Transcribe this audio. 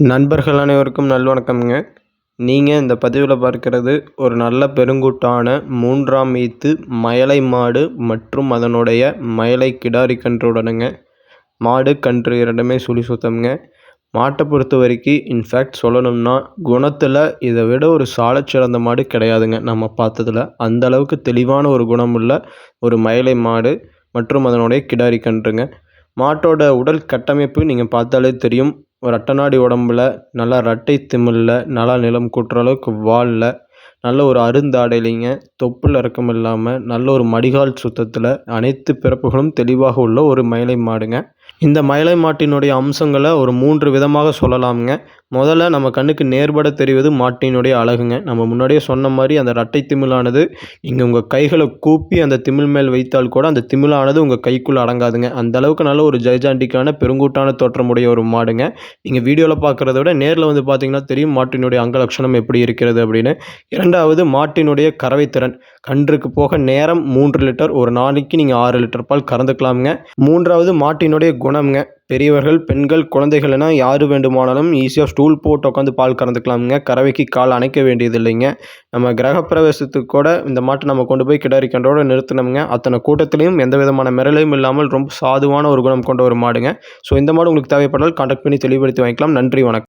நண்பர்கள் அனைவருக்கும் நல்வணக்கம்ங்க. நீங்கள் இந்த பதிவில் பார்க்கிறது ஒரு நல்ல பெருங்கூட்டான 3ஆம் ஈத்து மயலை மாடு மற்றும் அதனுடைய மயலை கிடாரி கன்றுடனுங்க. மாடு கன்று இரண்டுமே சுழி சுத்தம்ங்க. மாட்டை பொறுத்த வரைக்கும் இன்ஃபேக்ட் சொல்லணும்னா குணத்தில் இதை விட ஒரு சாலச்சிறந்த மாடு கிடையாதுங்க. நம்ம பார்த்ததில் அந்த அளவுக்கு தெளிவான ஒரு குணமுள்ள ஒரு மயலை மாடு மற்றும் அதனுடைய கிடாரி கன்றுங்க. மாட்டோட உடல் கட்டமைப்பு நீங்கள் பார்த்தாலே தெரியும். ஒரு அட்டநாடி உடம்புல நல்லா ரெட்டை திமில்ல நல்லா நிலம் கூட்டுற அளவுக்கு வாலில் நல்ல ஒரு அருந்தாடையிலைங்க தொப்புள் இறக்கம் இல்லாமல் நல்ல ஒரு மடிகால் சுத்தத்தில் அனைத்து பிறப்புகளும் தெளிவாக உள்ள ஒரு மயிலை மாடுங்க. இந்த மயிலை மாட்டினுடைய அம்சங்களை ஒரு 3 விதமாக சொல்லலாமுங்க. முதல்ல நம்ம கண்ணுக்கு நேர்பட தெரிவது மாட்டினுடைய அழகுங்க. நம்ம முன்னாடியே சொன்ன மாதிரி அந்த ரெட்டை திமிலானது நீங்கள் உங்கள் கைகளை கூப்பி அந்த திமில் மேல் வைத்தால் கூட அந்த திமிலானது உங்கள் கைக்குள்ளே அடங்காதுங்க. அந்த அளவுக்கு நல்ல ஒரு ஜெய்ஜாண்டிக்கான பெருங்கூட்டான தோற்றமுடைய ஒரு மாடுங்க. நீங்கள் வீடியோவில் பார்க்குறத விட நேரில் வந்து பார்த்தீங்கன்னா தெரியும் மாட்டினுடைய அங்கலட்சணம் எப்படி இருக்கிறது அப்படின்னு. இரண்டாவது மாட்டினுடைய கறவைத்திறன். கன்றுக்கு போக நேரம் 3 லிட்டர், ஒரு நாளைக்கு நீங்கள் 6 லிட்டர் பால் கறந்துக்கலாமுங்க. மூன்றாவது மாட்டினுடைய குணம்ங்க. பெரியவர்கள், பெண்கள், குழந்தைகள் என யார் வேண்டுமானாலும் ஈஸியாக ஸ்டூல் போட்டு உட்காந்து பால் கறந்துக்கலாமுங்க. கறவைக்கு கால் அணைக்க வேண்டியது இல்லைங்க. நம்ம கிரகப்பிரவேசத்துக்கு கூட இந்த மாட்டை நம்ம கொண்டு போய் கிடாரி கன்றோடு நிறுத்தினோம்ங்க. அத்தனை கூட்டத்திலையும் எந்த விதமான மிரளையும் இல்லாமல் ரொம்ப சாதுவான ஒரு குணம் கொண்ட ஒரு மாடுங்க. ஸோ இந்த மாடு உங்களுக்கு தேவைப்பட்டால் கான்டாக்ட் பண்ணி தெளிவுபடுத்தி வாங்கிக்கலாம். நன்றி, வணக்கம்.